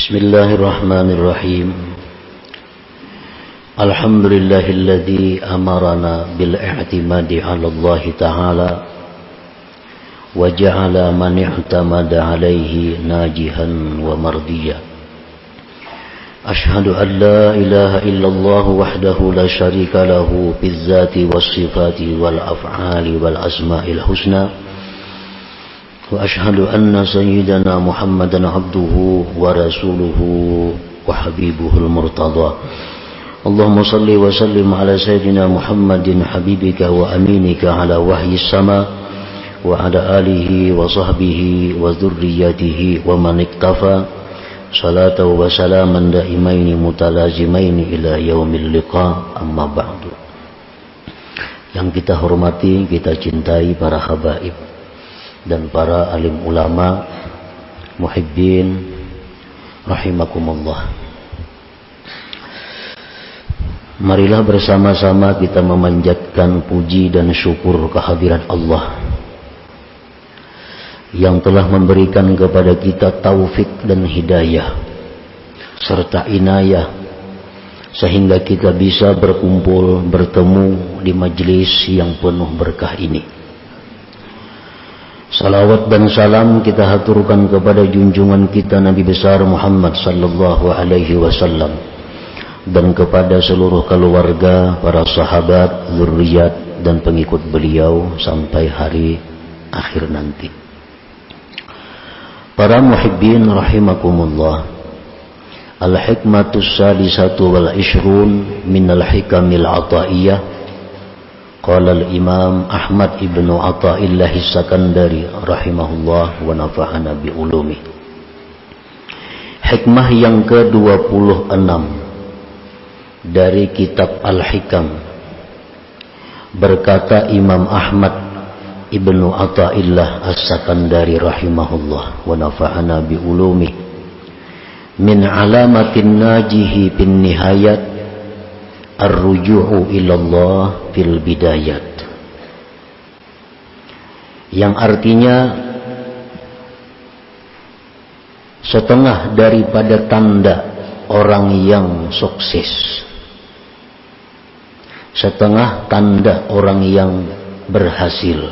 Bismillahirrahmanirrahim. Alhamdulillahilladzi amarana bil i'timadi 'ala Allah Ta'ala wa ja'ala man i'tamada 'alaihi najihan wa mardiya. Ashhadu an la ilaha illallah wahdahu la syarika lahu fil dzati was sifati wal af'ali wal asma'il husna. Wa ashhadu anna sayyidana Muhammadan abduhu wa rasuluhu wa habibuhul murtada. Allahumma salli wa sallim ala sayyidina Muhammadin habibika wa aminika ala wahyi sama wa ala alihi wa sahbihi wa dhurriyyatihi wa man iktafa salatan wa salaman daimaini mutalazimaini ila yaumil liqa, amma ba'du. Yang kita hormati, kita cintai para habaib dan para alim ulama, muhibbin rahimakumullah. Marilah bersama-sama kita memanjatkan puji dan syukur kehadirat Allah yang telah memberikan kepada kita taufik dan hidayah serta inayah sehingga kita bisa berkumpul, bertemu di majlis yang penuh berkah ini. Salawat dan salam kita haturkan kepada junjungan kita Nabi besar Muhammad sallallahu alaihi wasallam dan kepada seluruh keluarga, para sahabat, zuriat dan pengikut beliau sampai hari akhir nanti. Para muhibbin rahimakumullah. Al-hikmatus salisatu wal ishrun minal hikamil ataiyah. Qala al-Imam Ahmad ibnu Athaillah As-Sakandari rahimahullah wa nafa'ana bi ulumi. Hikmah yang ke-26 dari kitab Al-Hikam. Berkata Imam Ahmad ibnu Athaillah As-Sakandari rahimahullah wa nafa'ana bi ulumi. Min alamatin najihi bin nihayat ar-ruju'u ilallah fil bidayat, yang artinya setengah daripada tanda orang yang sukses, setengah tanda orang yang berhasil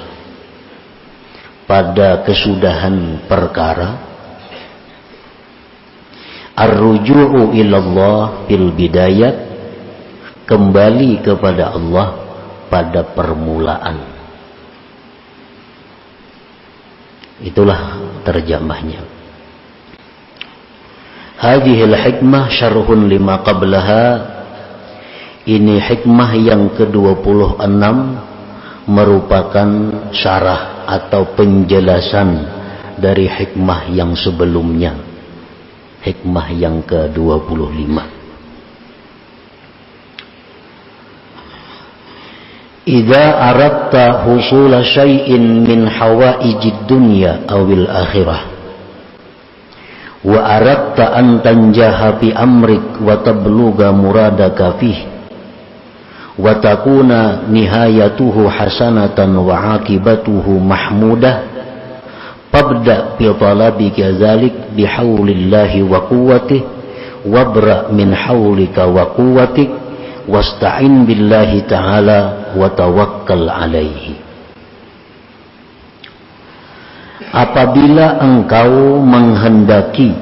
pada kesudahan perkara. Ar-ruju'u ilallah fil bidayat, kembali kepada Allah pada permulaan. Itulah terjemahnya. Hadhil hikmah syarhun lima qablaha. Ini hikmah yang ke-26 merupakan syarah atau penjelasan dari hikmah yang sebelumnya, hikmah yang ke-25. Idza aradta husula syai'in min hawaijid dunya awil akhirah wa aradta an tanjaha fi amrik wa tablugha muradaka fih wa takuna nihayatuhu hasanatan wa aqibatuhu mahmudah fabda bi talabika dzalik bihaulillahi wa quwwatihi wabra min haulika wa quwwatik wasta'in billahi ta'ala wa tawakkal alaihi. Apabila engkau menghendaki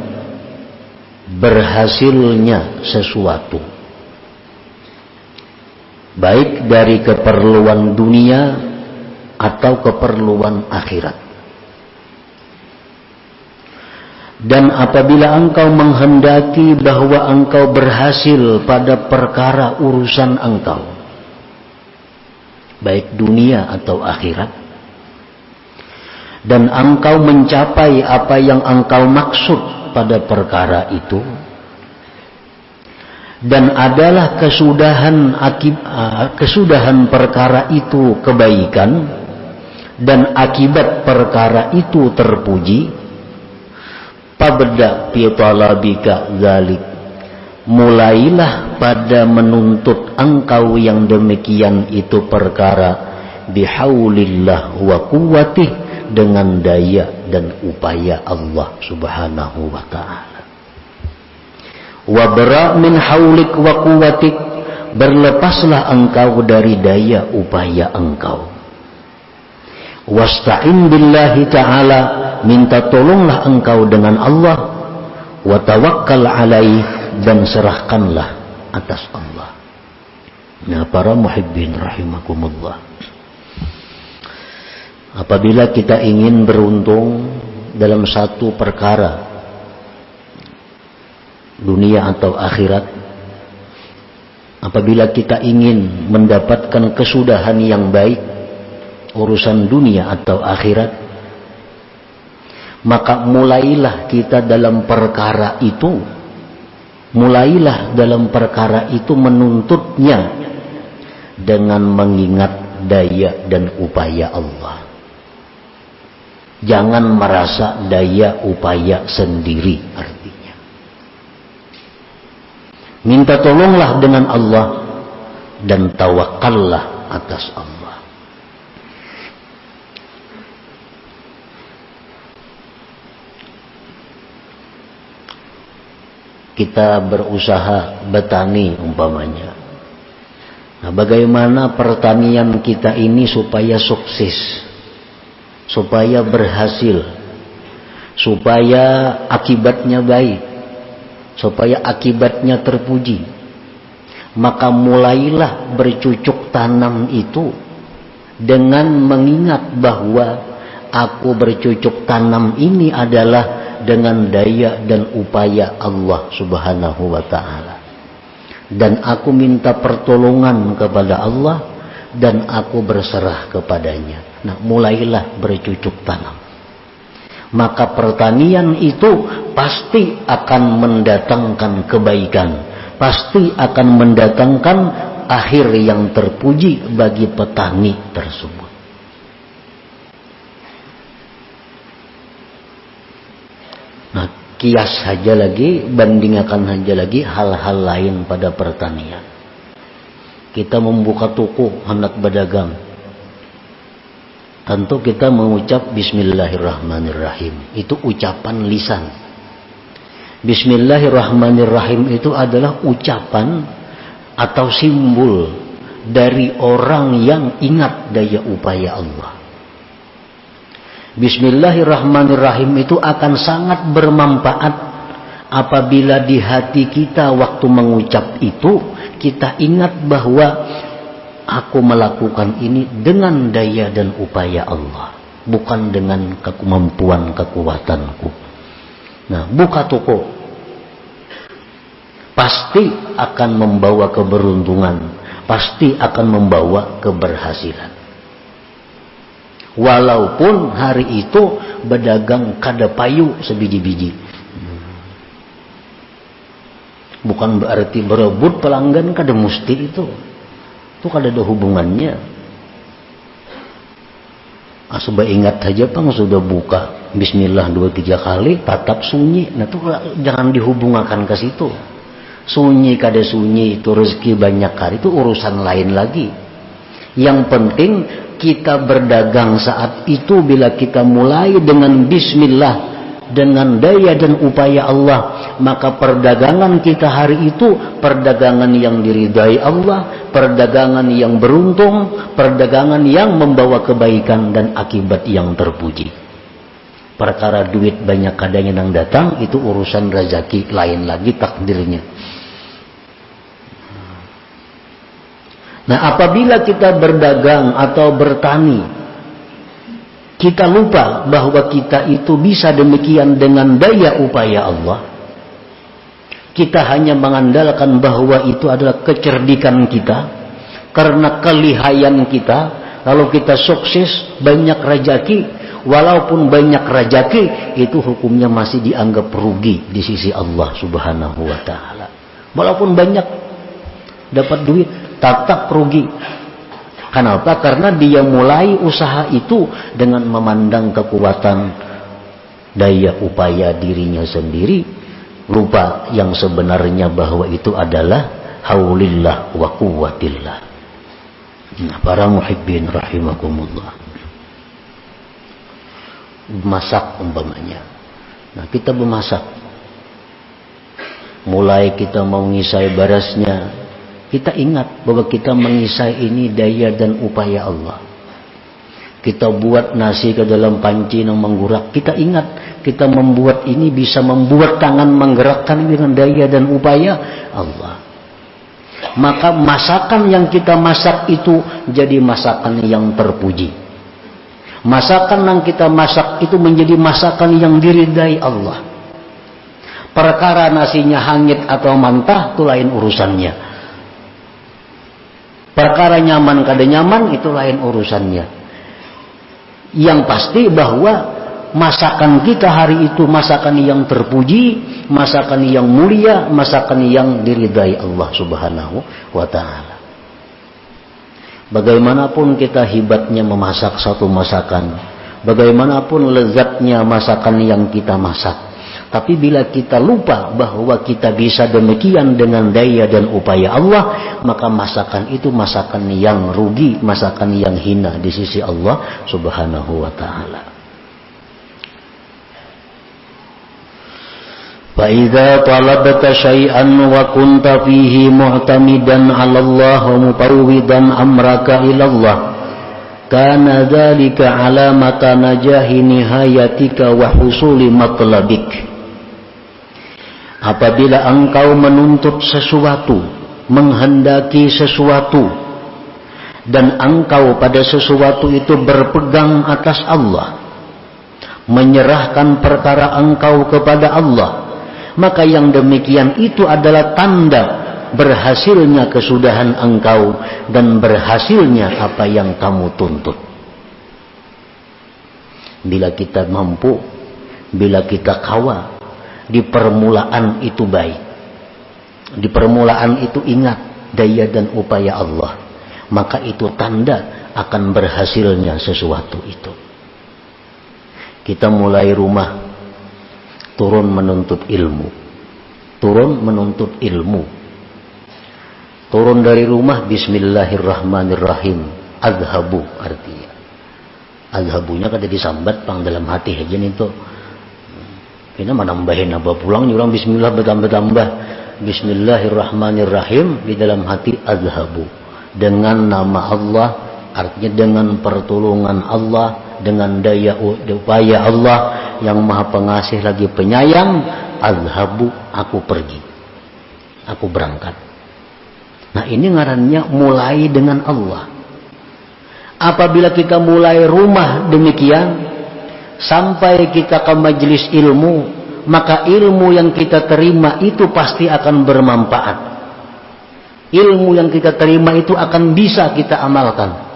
berhasilnya sesuatu, baik dari keperluan dunia atau keperluan akhirat, dan apabila engkau menghendaki bahwa engkau berhasil pada perkara urusan engkau, baik dunia atau akhirat, dan engkau mencapai apa yang engkau maksud pada perkara itu, dan adalah kesudahan perkara itu kebaikan, dan akibat perkara itu terpuji, fabda fi talabika dzalik, mulailah pada menuntut engkau yang demikian itu perkara bihaulillah wa quwwatih, dengan daya dan upaya Allah subhanahu wa ta'ala. Wabra min haulik wa quwwatik, berlepaslah engkau dari daya upaya engkau. Wasta'in billahi ta'ala, minta tolonglah engkau dengan Allah. Wa tawakkal alaih, dan serahkanlah atas Allah. Nah, para muhibbin rahimakumullah, apabila kita ingin beruntung dalam satu perkara, dunia atau akhirat, apabila kita ingin mendapatkan kesudahan yang baik, urusan dunia atau akhirat, maka mulailah kita dalam perkara itu, mulailah dalam perkara itu menuntutnya dengan mengingat daya dan upaya Allah. Jangan merasa daya upaya sendiri, artinya minta tolonglah dengan Allah dan tawakallah atas Allah. Kita berusaha bertani umpamanya. Nah, bagaimana pertanian kita ini supaya sukses, supaya berhasil, supaya akibatnya baik, supaya akibatnya terpuji? Maka mulailah bercucuk tanam itu dengan mengingat bahwa aku bercucuk tanam ini adalah dengan daya dan upaya Allah subhanahu wa ta'ala, dan aku minta pertolongan kepada Allah dan aku berserah kepadanya. Nah, mulailah bercucuk tanam. Maka pertanian itu pasti akan mendatangkan kebaikan, pasti akan mendatangkan akhir yang terpuji bagi petani tersebut. Nah, kias saja lagi, bandingkan saja lagi hal-hal lain pada pertanian. Kita membuka toko, hendak berdagang, tentu kita mengucap Bismillahirrahmanirrahim. Itu ucapan lisan. Bismillahirrahmanirrahim itu adalah ucapan atau simbol dari orang yang ingat daya upaya Allah. Bismillahirrahmanirrahim itu akan sangat bermanfaat apabila di hati kita waktu mengucap itu kita ingat bahwa aku melakukan ini dengan daya dan upaya Allah, bukan dengan kemampuan kekuatanku. Nah, buka toko pasti akan membawa keberuntungan, pasti akan membawa keberhasilan. Walaupun hari itu berdagang kada payu sebiji-biji, bukan berarti berebut pelanggan kada mesti itu kada ada hubungannya. Asal ingat saja pang sudah buka Bismillah 2-3 kali tatap sunyi, nah itu jangan dihubungkan ke situ. Sunyi kada sunyi itu rezeki banyak hari itu urusan lain lagi. Yang penting kita berdagang saat itu bila kita mulai dengan Bismillah, dengan daya dan upaya Allah, maka perdagangan kita hari itu perdagangan yang diridai Allah, perdagangan yang beruntung, perdagangan yang membawa kebaikan dan akibat yang terpuji. Perkara duit banyak kadang yang datang itu urusan rezeki lain lagi takdirnya. Nah, apabila kita berdagang atau bertani, kita lupa bahwa kita itu bisa demikian dengan daya upaya Allah. Kita hanya mengandalkan bahwa itu adalah kecerdikan kita, karena kelihayan kita. Lalu kita sukses, banyak rezeki. Walaupun banyak rezeki, itu hukumnya masih dianggap rugi di sisi Allah subhanahu wa ta'ala. Walaupun banyak dapat duit, tetap rugi. Kenapa? Karena dia mulai usaha itu dengan memandang kekuatan daya upaya dirinya sendiri, lupa yang sebenarnya bahwa itu adalah haulillah wa quwwatillah. Nah, para muhibbin rahimakumullah, masak umpamanya. Nah, kita memasak, mulai kita mengisai barasnya, kita ingat bahwa kita mengisai ini daya dan upaya Allah. Kita buat nasi ke dalam panci yang menggurak, kita ingat kita membuat ini bisa membuat tangan menggerakkan dengan daya dan upaya Allah. Maka masakan yang kita masak itu jadi masakan yang terpuji. Masakan yang kita masak itu menjadi masakan yang diridai Allah. Perkara nasinya hangit atau mantah itu lain urusannya. Perkara nyaman kada nyaman itu lain urusannya. Yang pasti bahwa masakan kita hari itu masakan yang terpuji, masakan yang mulia, masakan yang diridai Allah Subhanahu wa ta'ala. Bagaimanapun kita hebatnya memasak satu masakan, bagaimanapun lezatnya masakan yang kita masak, tapi bila kita lupa bahwa kita bisa demikian dengan daya dan upaya Allah, maka masakan itu masakan yang rugi, masakan yang hina di sisi Allah Subhanahu wa ta'ala. فَإِذَا طَلَبْتَ شَيْئًا وَكُنْتَ فِيهِ مُعْتَمِدًا عَلَى اللَّهِ وَمُفَوِّضًا أَمْرَكَ إِلَى اللَّهِ كَانَ ذَلِكَ عَلَامَةَ نَجَاحِ نِهَايَتِكَ وَحُصُولِ مَطْلَبِكَ. Apabila engkau menuntut sesuatu, menghendaki sesuatu, dan engkau pada sesuatu itu berpegang atas Allah, menyerahkan perkara engkau kepada Allah, maka yang demikian itu adalah tanda berhasilnya kesudahan engkau dan berhasilnya apa yang kamu tuntut. Bila kita mampu, bila kita kawa, di permulaan itu baik, di permulaan itu ingat daya dan upaya Allah, maka itu tanda akan berhasilnya sesuatu itu. Kita mulai rumah, turun menuntut ilmu, turun menuntut ilmu, turun dari rumah bismillahirrahmanirrahim, adhabu artinya, adhabunya kada disambat pang dalam hati aja itu. Kita menambahin apa pulang orang bismillah bertambah-tambah, bismillahirrahmanirrahim di dalam hati adhabu, dengan nama Allah, artinya dengan pertolongan Allah, dengan daya upaya Allah yang maha pengasih lagi penyayang, adhabu, aku pergi, aku berangkat. Nah ini ngarannya mulai dengan Allah. Apabila kita mulai rumah demikian, sampai kita ke majelis ilmu, maka ilmu yang kita terima itu pasti akan bermanfaat. Ilmu yang kita terima itu akan bisa kita amalkan.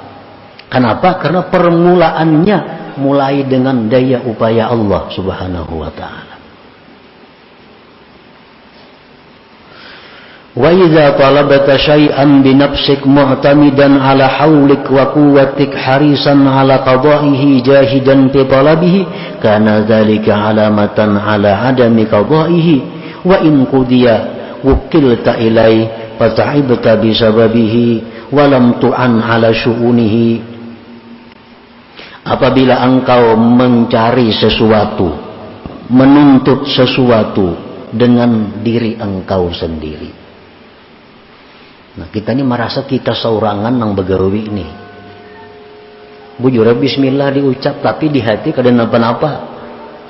Kenapa? Karena permulaannya mulai dengan daya upaya Allah Subhanahu wa ta'ala. Wa idza talabta syai'an bi nafsik mu'tamidan ala haulik wa quwwatik harisan ala qada'ihi jahidan fi talabihi kana dzalika alamatan ala adami qada'ihi wa in qudiya wukilta ilai fata'ibta bi sababihi wa lam tu'an ala syu'unihi. Apabila engkau mencari sesuatu, menuntut sesuatu dengan diri engkau sendiri. Nah kita ini merasa kita seorangan nang begawi ini. Bujur bismillah diucap tapi di hati kada napa-napa.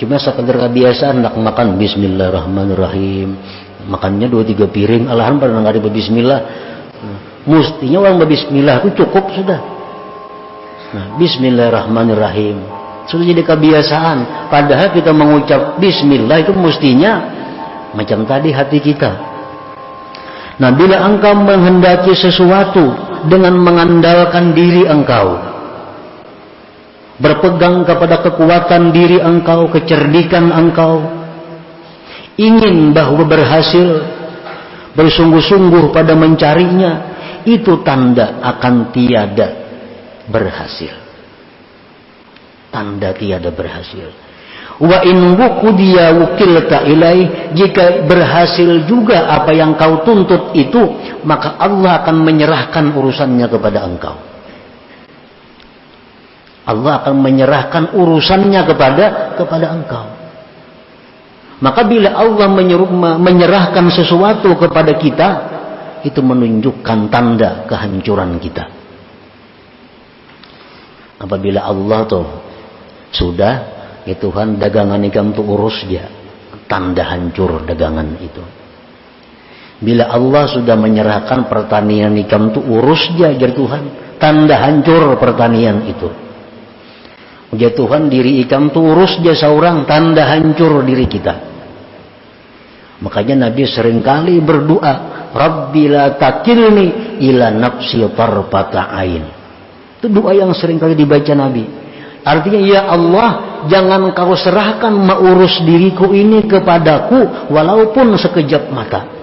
Cuma sekadar kebiasaan nak makan bismillahirrahmanirrahim. Makannya 2-3 piring alahan pada nang ada bismillah. Mestinya orang berbismillah itu cukup sudah. Nah, bismillahirrahmanirrahim sudah jadi kebiasaan, padahal kita mengucap bismillah itu mestinya macam tadi hati kita. Nah bila engkau menghendaki sesuatu dengan mengandalkan diri engkau, berpegang kepada kekuatan diri engkau, kecerdikan engkau, ingin bahwa berhasil, bersungguh-sungguh pada mencarinya, itu tanda akan tiada berhasil, tanda tiada berhasil. Wa in wuqiya wukilta ilai, jika berhasil juga apa yang kau tuntut itu, maka Allah akan menyerahkan urusannya kepada engkau. Allah akan menyerahkan urusannya kepada engkau. Maka bila Allah menyerahkan sesuatu kepada kita, itu menunjukkan tanda kehancuran kita. Apabila Allah tuh sudah, ya Tuhan, dagangan ikan tuh urus dia, tanda hancur dagangan itu. Bila Allah sudah menyerahkan pertanian ikan tuh urus dia, ya Tuhan, tanda hancur pertanian itu. Ya Tuhan, diri ikan tuh urus dia seorang, tanda hancur diri kita. Makanya Nabi seringkali berdoa, Rabbi la takilni ila nafsi tarfata ain. Itu doa yang seringkali dibaca Nabi. Artinya, ya Allah, jangan kau serahkan mengurus diriku ini kepadaku walaupun sekejap mata.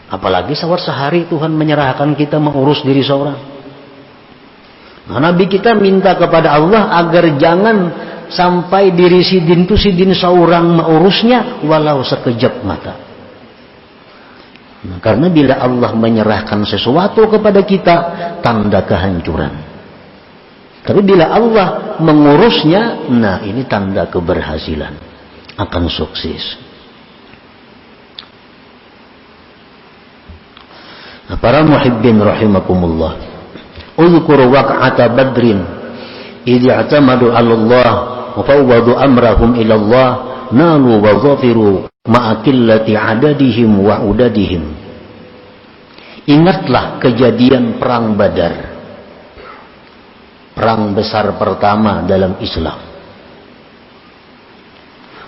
Apalagi sehari Tuhan menyerahkan kita mengurus diri seorang. Nah, Nabi kita minta kepada Allah agar jangan sampai diri sidin seorang mengurusnya walau sekejap mata. Nah, karena bila Allah menyerahkan sesuatu kepada kita, tanda kehancuran. Tapi bila Allah mengurusnya, nah ini tanda keberhasilan, akan sukses. Nah, para muhibbin rahimakumullah, uzkuru waq'ata badrin idh i'tamadu 'ala Allah wa fawwadu amrahum ila Allah nalu wa zafiru ma'a qillati 'adadihim wa udadihim. Ingatlah kejadian perang Badar, perang besar pertama dalam Islam.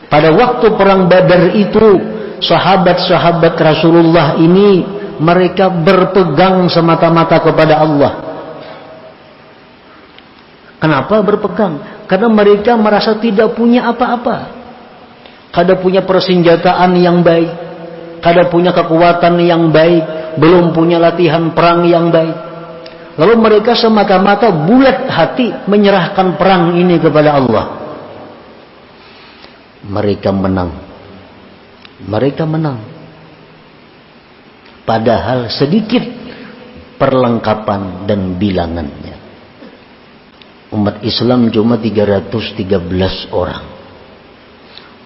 Pada waktu perang Badar itu, sahabat-sahabat Rasulullah ini mereka berpegang semata-mata kepada Allah. Kenapa berpegang? Karena mereka merasa tidak punya apa-apa. Kada punya persenjataan yang baik, kada punya kekuatan yang baik, belum punya latihan perang yang baik. Lalu mereka semata-mata bulat hati menyerahkan perang ini kepada Allah. Mereka menang. Mereka menang. Padahal sedikit perlengkapan dan bilangannya. Umat Islam cuma 313 orang.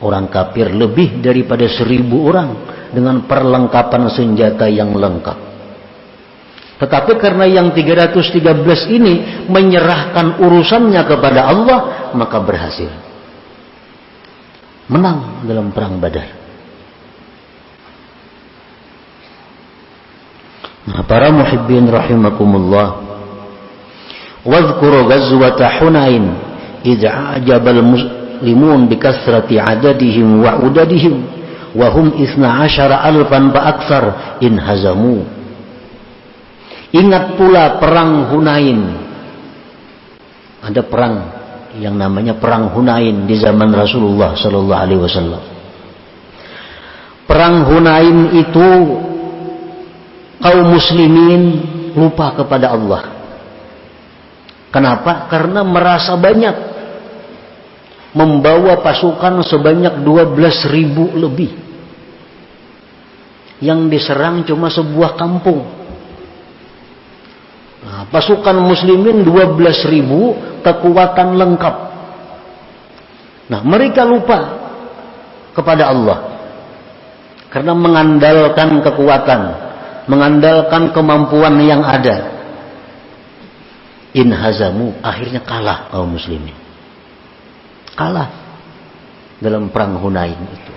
Orang kafir lebih daripada 1000 orang dengan perlengkapan senjata yang lengkap. Tetapi karena yang 313 ini menyerahkan urusannya kepada Allah, maka berhasil. Menang dalam perang Badar. Nah, para muhibbin rahimakumullah, wadhkuru ghazwata Hunain idh a'jabal muslimun bikasrati adadihim wa udadihim wa hum 12,000 fa aktsar in hazamu. Ingat pula perang Hunain. Ada perang yang namanya perang Hunain di zaman Rasulullah sallallahu alaihi wasallam. Perang Hunain itu kaum muslimin lupa kepada Allah. Kenapa? Karena merasa banyak, membawa pasukan sebanyak 12.000 lebih. Yang diserang cuma sebuah kampung. Nah, pasukan muslimin 12.000, kekuatan lengkap. Nah, mereka lupa kepada Allah karena mengandalkan kekuatan, mengandalkan kemampuan yang ada. In hazamu, akhirnya kalah kaum muslimin. Kalah dalam perang Hunain itu.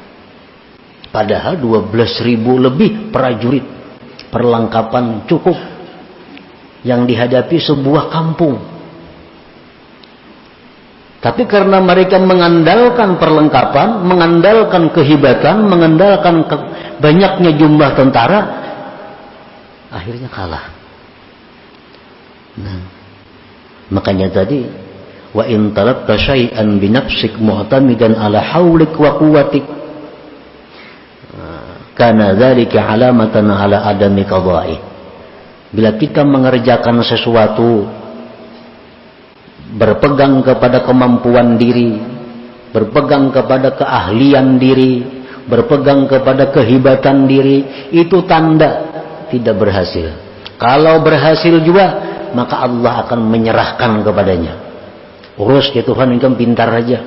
Padahal 12.000 lebih prajurit, perlengkapan cukup, yang dihadapi sebuah kampung. Tapi karena mereka mengandalkan perlengkapan, mengandalkan kehebatan, mengandalkan banyaknya jumlah tentara, akhirnya kalah. Nah, makanya tadi, wa in talabta syai'an bi nafsik mu'tamidan ala haulik wa quwwatik, kana dzalika alamatan ala adami qada'i. Bila kita mengerjakan sesuatu berpegang kepada kemampuan diri, berpegang kepada keahlian diri, berpegang kepada kehebatan diri, itu tanda tidak berhasil. Kalau berhasil juga, maka Allah akan menyerahkan kepadanya. Urus ya Tuhan, engkau pintar aja.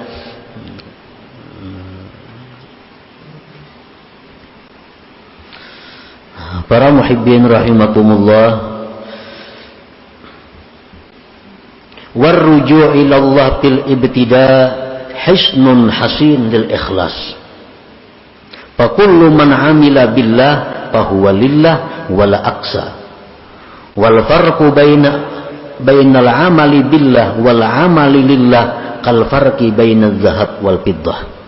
Para muhibbin rahimakumullah, warruju' ila Allah fil ibtida' hisnun hasin lil ikhlas. Fa kullu man 'amila billah fa huwa lillah wala aqsa. Wal farqu bainal 'amali billah wal 'amali lillah kal farqi bainadz zahab wal fiddah.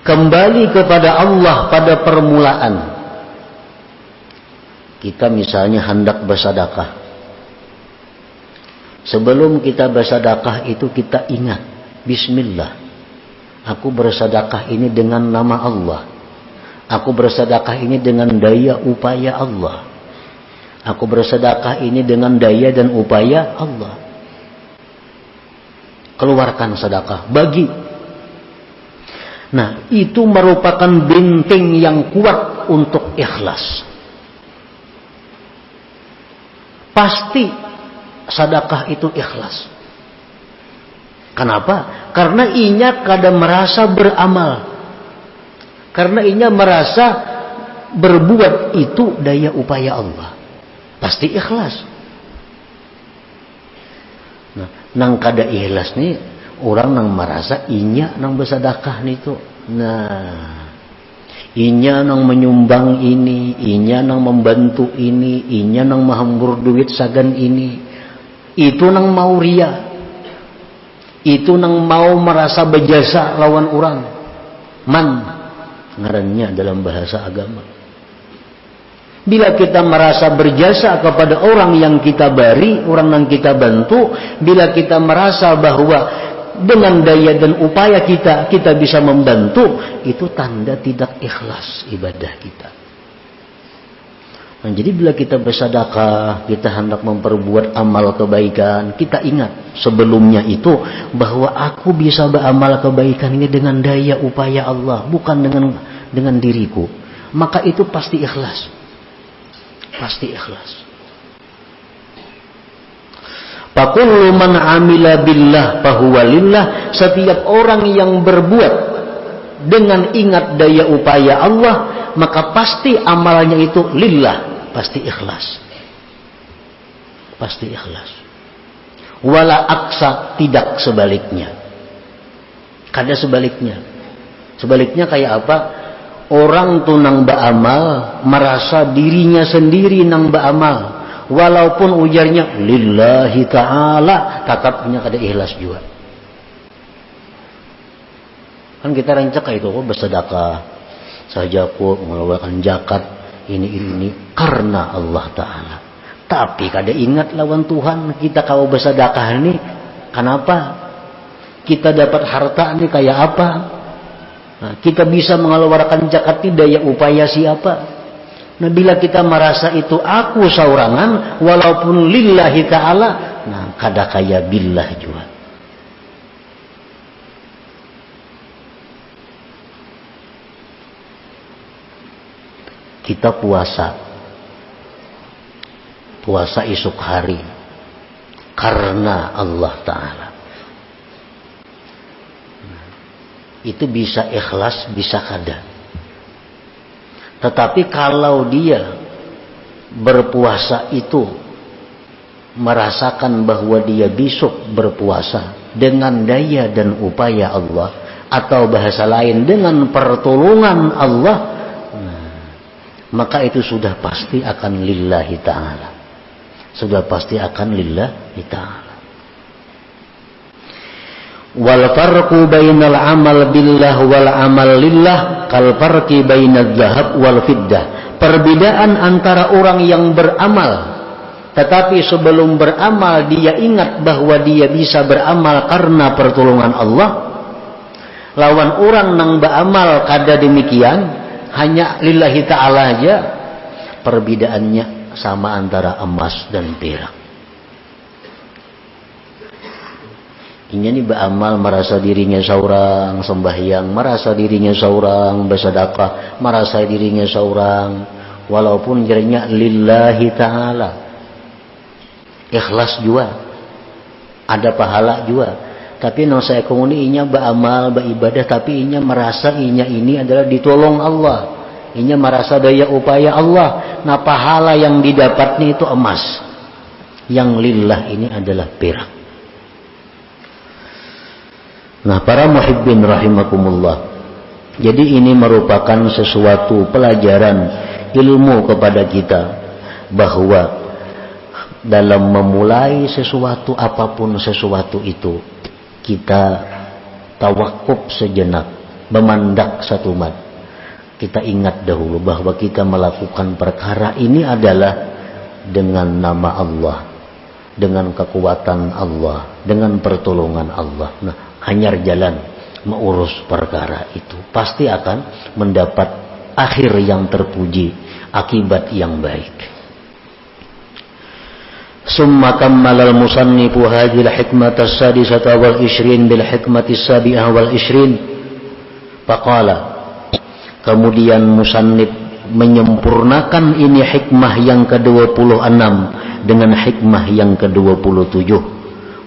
Kembali kepada Allah pada permulaan. Kita misalnya hendak bersedekah. Sebelum kita bersedekah itu kita ingat, bismillah. Aku bersedekah ini dengan nama Allah. Aku bersedekah ini dengan daya upaya Allah. Aku bersedekah ini dengan daya dan upaya Allah. Keluarkan sedekah, bagi. Nah, itu merupakan benteng yang kuat untuk ikhlas. Pasti sedekah itu ikhlas. Kenapa? Karena inya kadang merasa beramal. Karena inya merasa berbuat itu daya upaya Allah. Pasti ikhlas. Nah, nang kada ikhlas nih, orang nang merasa inya nang bersedekah nih tuh. Nah, inya nang menyumbang ini, inya nang membantu ini, inya nang menghambur duit sagan ini. Itu nang mau ria. Itu nang mau merasa berjasa lawan orang. Man ngarannya dalam bahasa agama. Bila kita merasa berjasa kepada orang yang kita bari, orang yang kita bantu, bila kita merasa bahwa dengan daya dan upaya kita bisa membantu, itu tanda tidak ikhlas ibadah kita. Nah, jadi bila kita bersedekah, kita hendak memperbuat amal kebaikan, kita ingat sebelumnya itu bahwa aku bisa beramal kebaikan ini dengan daya upaya Allah, bukan dengan diriku. Maka itu pasti ikhlas. Pasti ikhlas. Fakullu man amila billah fahuwa lillah. Setiap orang yang berbuat dengan ingat daya upaya Allah, maka pasti amalnya itu lillah, pasti ikhlas. Pasti ikhlas. Wala aksa, tidak sebaliknya. Kada sebaliknya. Sebaliknya kayak apa? Orang tuh nang beramal merasa dirinya sendiri nang beramal. Walaupun ujarnya lillahi ta'ala, tetapnya kada ikhlas juga. Kan kita rancak itu bersedekah saja kok mengeluarkan zakat ini karena Allah Ta'ala. Tapi kada ingat lawan Tuhan kita kalau bersedekah ini kenapa? Kita dapat harta ini kayak apa? Nah, kita bisa mengeluarkan zakat ini daya upaya siapa? Nah, bila kita merasa itu aku saurangan, walaupun lillahi ta'ala, nah kada kaya billah juga. Kita puasa esok hari karena Allah Ta'ala. Nah, itu bisa ikhlas, bisa kada. Tetapi kalau dia berpuasa itu merasakan bahwa dia besok berpuasa dengan daya dan upaya Allah, atau bahasa lain dengan pertolongan Allah, maka itu sudah pasti akan lillahi ta'ala. Sudah pasti akan lillahi ta'ala. Wal farqu bainal amal billah wal amal lillah kal farqi bainadz zahab wal fiddah. Perbedaan antara orang yang beramal tetapi sebelum beramal dia ingat bahwa dia bisa beramal karena pertolongan Allah, lawan orang nang beramal kada demikian, hanya lillahi ta'ala aja, perbedaannya sama antara emas dan perak. Inya nih beramal merasa dirinya seorang sembahyang, merasa dirinya seorang bersedekah, merasa dirinya seorang, walaupun jadinya lillahi ta'ala, ikhlas juga, ada pahala juga. Tapi nang saya komuni inya beramal beribadah, tapi inya merasa inya ini adalah ditolong Allah, Inya merasa daya upaya Allah. Nah pahala yang didapatnya itu emas. Yang lillah ini adalah perak. Nah para muhibbin rahimakumullah. Jadi ini merupakan sesuatu pelajaran ilmu kepada kita. Bahwa dalam memulai sesuatu apapun sesuatu itu. Kita tawakuf sejenak. Memandak satu mat. Kita ingat dahulu bahwa kita melakukan perkara ini adalah dengan nama Allah. Dengan kekuatan Allah. Dengan pertolongan Allah. Nah hanyar jalan mengurus perkara itu pasti akan mendapat akhir yang terpuji, akibat yang baik. Summa kammalal musannifu hadhil hikmata as-sadisata wal 20 bil hikmati as-sabi'ah wal 20. Faqala, kemudian musannif menyempurnakan ini hikmah yang ke-26 dengan hikmah yang ke-27.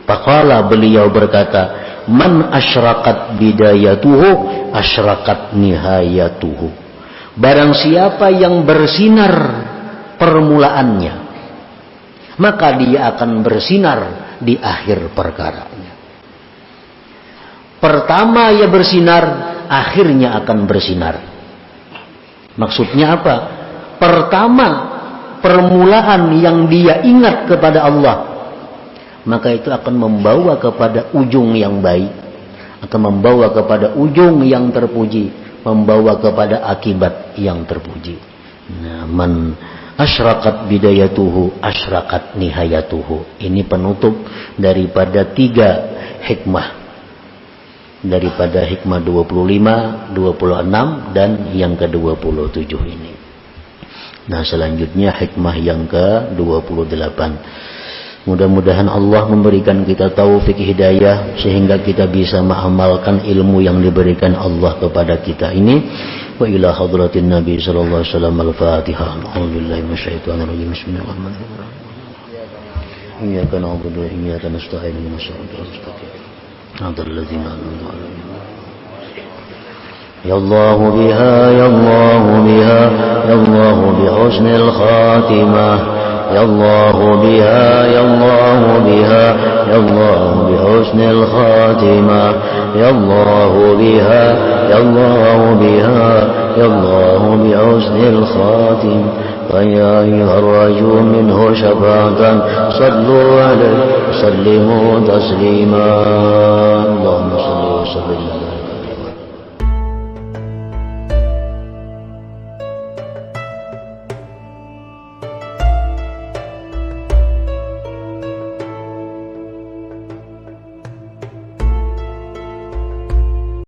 Faqala, beliau berkata, man asyraqat bidayatuhu asyraqat nihayatuhu. Barang siapa yang bersinar permulaannya, maka dia akan bersinar di akhir perkaranya. Pertama ia bersinar, akhirnya akan bersinar. Maksudnya apa? Pertama permulaan yang dia ingat kepada Allah, maka itu akan membawa kepada ujung yang baik, akan membawa kepada ujung yang terpuji, membawa kepada akibat yang terpuji. Nah, man asyraqat bidayatuhu asyraqat nihayatuhu. Ini penutup daripada 3 hikmah. Daripada hikmah 25, 26 dan yang ke-27 ini. Nah, selanjutnya hikmah yang ke-28. Mudah-mudahan Allah memberikan kita taufik hidayah sehingga kita bisa mengamalkan ilmu yang diberikan Allah kepada kita ini. Wa ila hadratin Nabi sallallahu alaihi wasallam al-Fatihah. A'udzubillahi minasyaitonir rajim. Bismillahirrahmanirrahim. Iyyaka na'budu wa iyyaka nasta'in. Ihdinas siratal mustaqim. Shiratal ladzina an'amta 'alaihim. Ya Allah biha ya Allah biha ya Allah bi husnil khatimah. Ya Allah biha ya Allah biha ya Allah bi husnil khatimah. Ya Allah biha ya Allah biha ya Allah bi husnil khatimah. فيا أيها الرجو منه شفاعة صلوا عليه وسلموا تسليما. اللهم صل وسلم